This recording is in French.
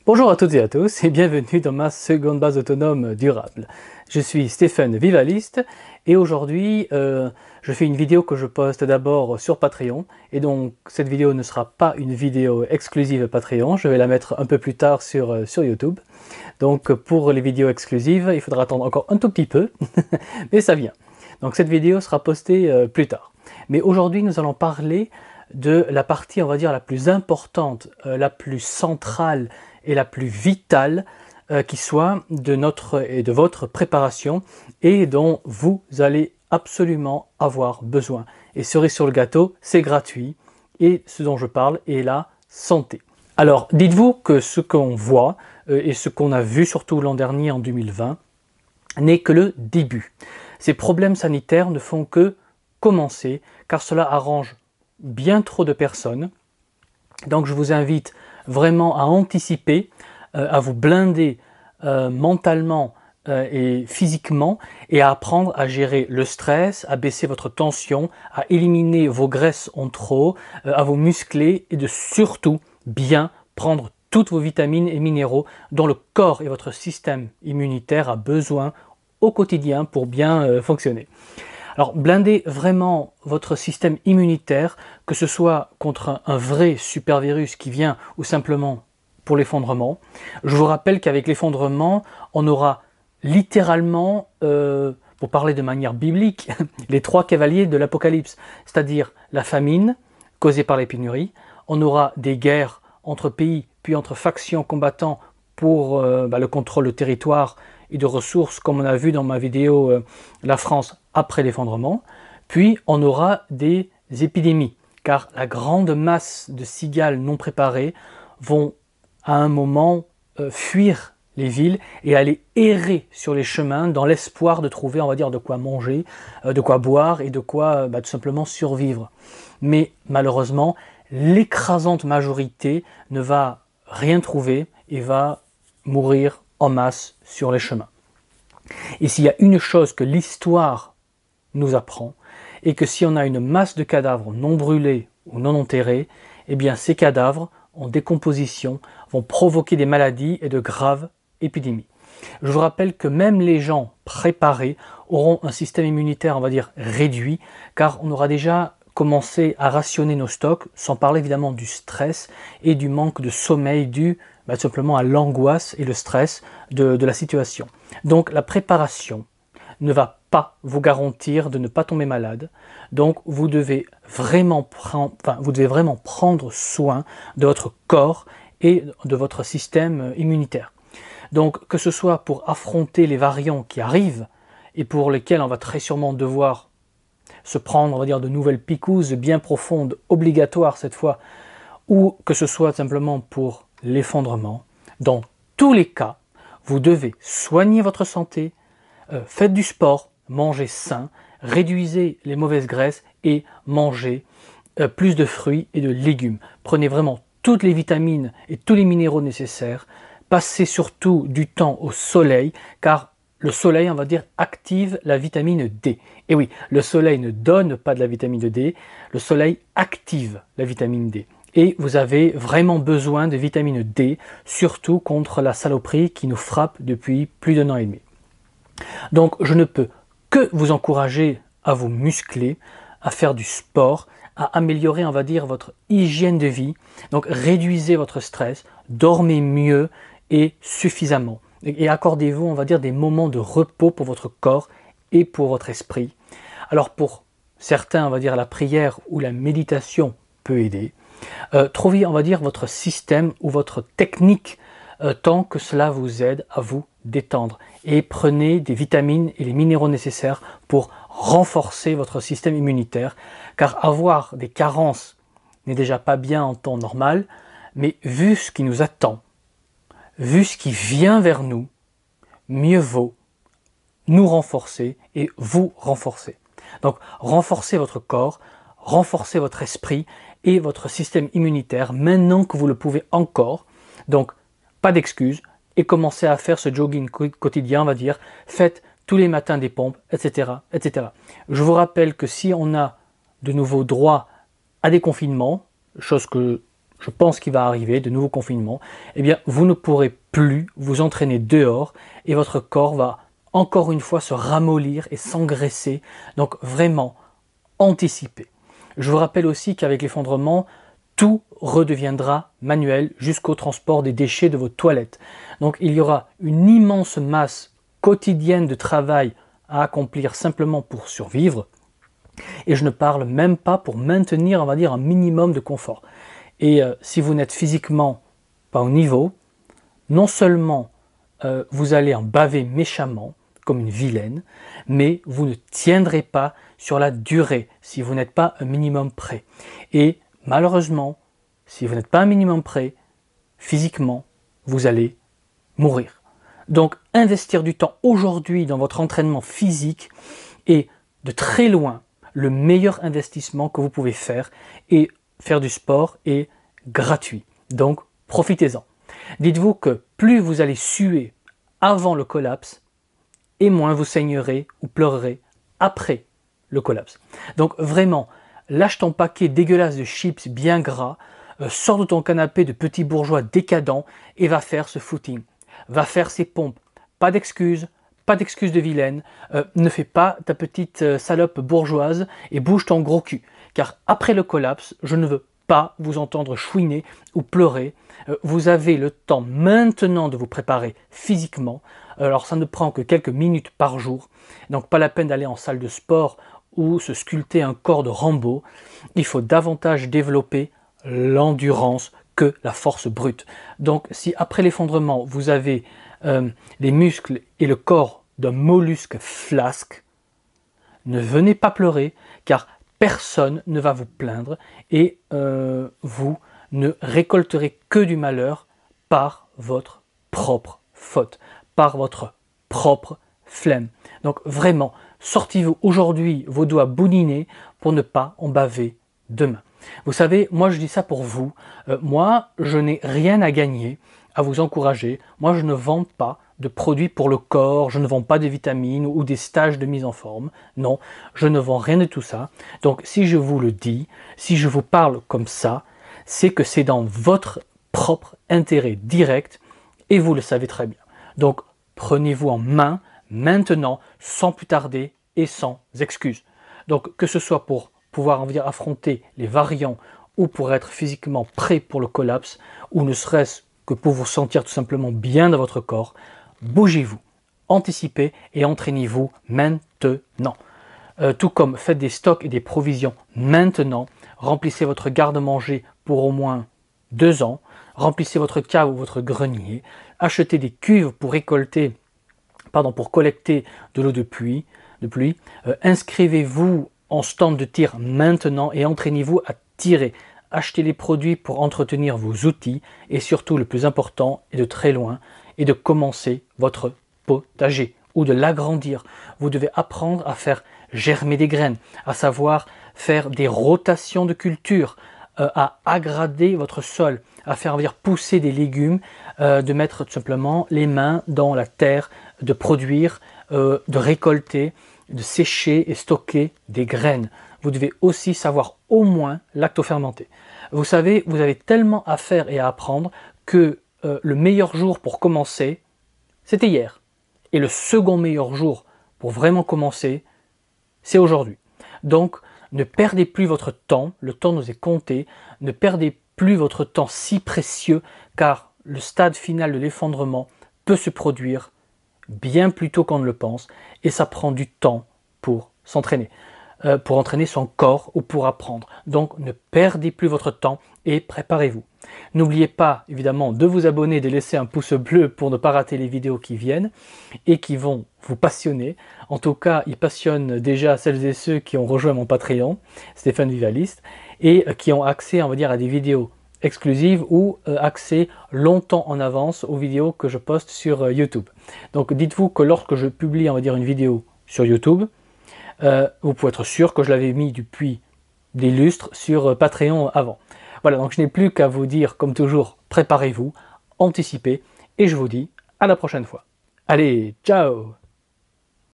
Bonjour à toutes et à tous et bienvenue dans ma seconde base autonome durable. Je suis Stéphane Vivaliste et aujourd'hui je fais une vidéo que je poste d'abord sur Patreon et donc cette vidéo ne sera pas une vidéo exclusive Patreon, je vais la mettre un peu plus tard sur YouTube. Donc pour les vidéos exclusives, il faudra attendre encore un tout petit peu, mais ça vient. Donc cette vidéo sera postée plus tard. Mais aujourd'hui nous allons parler de la partie, on va dire, la plus importante, la plus centrale et la plus vitale qui soit de notre et de votre préparation et dont vous allez absolument avoir besoin. Et cerise sur le gâteau, c'est gratuit et ce dont je parle est la santé. Alors dites-vous que ce qu'on voit et ce qu'on a vu surtout l'an dernier en 2020 n'est que le début. Ces problèmes sanitaires ne font que commencer car cela arrange bien trop de personnes. Donc je vous invite vraiment à anticiper, à vous blinder mentalement et physiquement et à apprendre à gérer le stress, à baisser votre tension, à éliminer vos graisses en trop, à vous muscler et de surtout bien prendre toutes vos vitamines et minéraux dont le corps et votre système immunitaire a besoin au quotidien pour bien fonctionner. Alors blindez vraiment votre système immunitaire, que ce soit contre un vrai super virus qui vient ou simplement pour l'effondrement. Je vous rappelle qu'avec l'effondrement, on aura littéralement, pour parler de manière biblique, les trois cavaliers de l'Apocalypse, c'est-à-dire la famine causée par les pénuries, on aura des guerres entre pays, puis entre factions combattant pour le contrôle de territoire et de ressources, comme on a vu dans ma vidéo La France après l'effondrement, puis on aura des épidémies, car la grande masse de cigales non préparées vont à un moment fuir les villes et aller errer sur les chemins dans l'espoir de trouver, on va dire, de quoi manger, de quoi boire et de quoi tout simplement survivre. Mais malheureusement, l'écrasante majorité ne va rien trouver et va mourir en masse sur les chemins. Et s'il y a une chose que l'histoire nous apprend, et que si on a une masse de cadavres non brûlés ou non enterrés, eh bien ces cadavres en décomposition vont provoquer des maladies et de graves épidémies. Je vous rappelle que même les gens préparés auront un système immunitaire, on va dire, réduit, car on aura déjà commencé à rationner nos stocks, sans parler évidemment du stress et du manque de sommeil dû tout simplement à l'angoisse et le stress de la situation. Donc la préparation ne va pas vous garantir de ne pas tomber malade. Donc vous devez vraiment prendre soin de votre corps et de votre système immunitaire. Donc que ce soit pour affronter les variants qui arrivent et pour lesquels on va très sûrement devoir se prendre, on va dire, de nouvelles picousses bien profondes, obligatoires cette fois, ou que ce soit simplement pour l'effondrement, dans tous les cas, vous devez soigner votre santé, faites du sport, mangez sain, réduisez les mauvaises graisses et mangez plus de fruits et de légumes. Prenez vraiment toutes les vitamines et tous les minéraux nécessaires. Passez surtout du temps au soleil, car le soleil, on va dire, active la vitamine D. Et oui, le soleil ne donne pas de la vitamine D, le soleil active la vitamine D. Et vous avez vraiment besoin de vitamine D, surtout contre la saloperie qui nous frappe depuis plus d'1 an et demi. Donc je ne peux que vous encourager à vous muscler, à faire du sport, à améliorer, on va dire, votre hygiène de vie. Donc réduisez votre stress, dormez mieux et suffisamment. Et accordez-vous, on va dire, des moments de repos pour votre corps et pour votre esprit. Alors pour certains, on va dire, la prière ou la méditation peut aider. Trouvez, on va dire, votre système ou votre technique tant que cela vous aide à vous détendre. Et prenez des vitamines et les minéraux nécessaires pour renforcer votre système immunitaire, car avoir des carences n'est déjà pas bien en temps normal, mais vu ce qui nous attend, vu ce qui vient vers nous, mieux vaut nous renforcer et vous renforcer. Donc renforcez votre corps, renforcez votre esprit et votre système immunitaire maintenant que vous le pouvez encore. Donc pas d'excuses et commencez à faire ce jogging quotidien, on va dire. Faites tous les matins des pompes, etc., etc. Je vous rappelle que si on a de nouveau droit à des confinements, chose que je pense qu'il va arriver, de nouveaux confinements, eh bien vous ne pourrez plus vous entraîner dehors et votre corps va encore une fois se ramollir et s'engraisser. Donc vraiment, anticipez. Je vous rappelle aussi qu'avec l'effondrement, tout redeviendra manuel jusqu'au transport des déchets de vos toilettes. Donc il y aura une immense masse quotidienne de travail à accomplir simplement pour survivre. Et je ne parle même pas pour maintenir, on va dire, un minimum de confort. Et si vous n'êtes physiquement pas au niveau, non seulement vous allez en baver méchamment, comme une vilaine, mais vous ne tiendrez pas sur la durée si vous n'êtes pas un minimum prêt. Et malheureusement, si vous n'êtes pas un minimum prêt, physiquement, vous allez mourir. Donc investir du temps aujourd'hui dans votre entraînement physique est de très loin le meilleur investissement que vous pouvez faire, et faire du sport est gratuit. Donc profitez-en. Dites-vous que plus vous allez suer avant le collapse, et moins vous saignerez ou pleurerez après le collapse. Donc vraiment, lâche ton paquet dégueulasse de chips bien gras, sors de ton canapé de petit bourgeois décadent et va faire ce footing. Va faire ces pompes. Pas d'excuses de vilaine. Ne fais pas ta petite salope bourgeoise et bouge ton gros cul. Car après le collapse, je ne veux pas vous entendre chouiner ou pleurer. Vous avez le temps maintenant de vous préparer physiquement. Alors ça ne prend que quelques minutes par jour. Donc pas la peine d'aller en salle de sport ou se sculpter un corps de Rambo. Il faut davantage développer l'endurance que la force brute. Donc si après l'effondrement vous avez les muscles et le corps d'un mollusque flasque, ne venez pas pleurer car personne ne va vous plaindre et vous ne récolterez que du malheur par votre propre faute, par votre propre flemme. Donc vraiment, sortez-vous aujourd'hui vos doigts boulinés pour ne pas en baver demain. Vous savez, moi je dis ça pour vous, moi je n'ai rien à gagner à vous encourager, moi je ne vends pas de produits pour le corps, je ne vends pas de vitamines ou des stages de mise en forme, non, je ne vends rien de tout ça. Donc si je vous le dis, si je vous parle comme ça, c'est que c'est dans votre propre intérêt direct et vous le savez très bien. Donc prenez-vous en main maintenant, sans plus tarder et sans excuses. Donc que ce soit pour pouvoir en dire affronter les variants ou pour être physiquement prêt pour le collapse, ou ne serait-ce que pour vous sentir tout simplement bien dans votre corps, bougez-vous, anticipez et entraînez-vous maintenant. Tout comme faites des stocks et des provisions maintenant, remplissez votre garde-manger pour au moins 2 ans, remplissez votre cave ou votre grenier, achetez des cuves pour collecter de l'eau de pluie, inscrivez-vous en stand de tir maintenant et entraînez-vous à tirer. Achetez les produits pour entretenir vos outils et surtout le plus important et de très loin est de commencer votre potager ou de l'agrandir. Vous devez apprendre à faire germer des graines, à savoir faire des rotations de culture, à aggrader votre sol, à faire pousser des légumes, de mettre tout simplement les mains dans la terre, de produire, de récolter, de sécher et stocker des graines. Vous devez aussi savoir au moins lactofermenter. Vous savez, vous avez tellement à faire et à apprendre que le meilleur jour pour commencer, c'était hier. Et le second meilleur jour pour vraiment commencer, c'est aujourd'hui. Donc, ne perdez plus votre temps, le temps nous est compté, ne perdez plus votre temps si précieux, car le stade final de l'effondrement peut se produire bien plus tôt qu'on ne le pense, et ça prend du temps pour s'entraîner, pour entraîner son corps ou pour apprendre. Donc ne perdez plus votre temps et préparez-vous. N'oubliez pas évidemment de vous abonner, de laisser un pouce bleu pour ne pas rater les vidéos qui viennent et qui vont vous passionner. En tout cas, ils passionnent déjà celles et ceux qui ont rejoint mon Patreon, Stéphane Vivaliste, et qui ont accès, on va dire, à des vidéos exclusives ou accès longtemps en avance aux vidéos que je poste sur YouTube. Donc dites-vous que lorsque je publie, on va dire, une vidéo sur YouTube, vous pouvez être sûr que je l'avais mis depuis des lustres sur Patreon avant. Voilà, donc je n'ai plus qu'à vous dire, comme toujours, préparez-vous, anticipez, et je vous dis à la prochaine fois. Allez, ciao!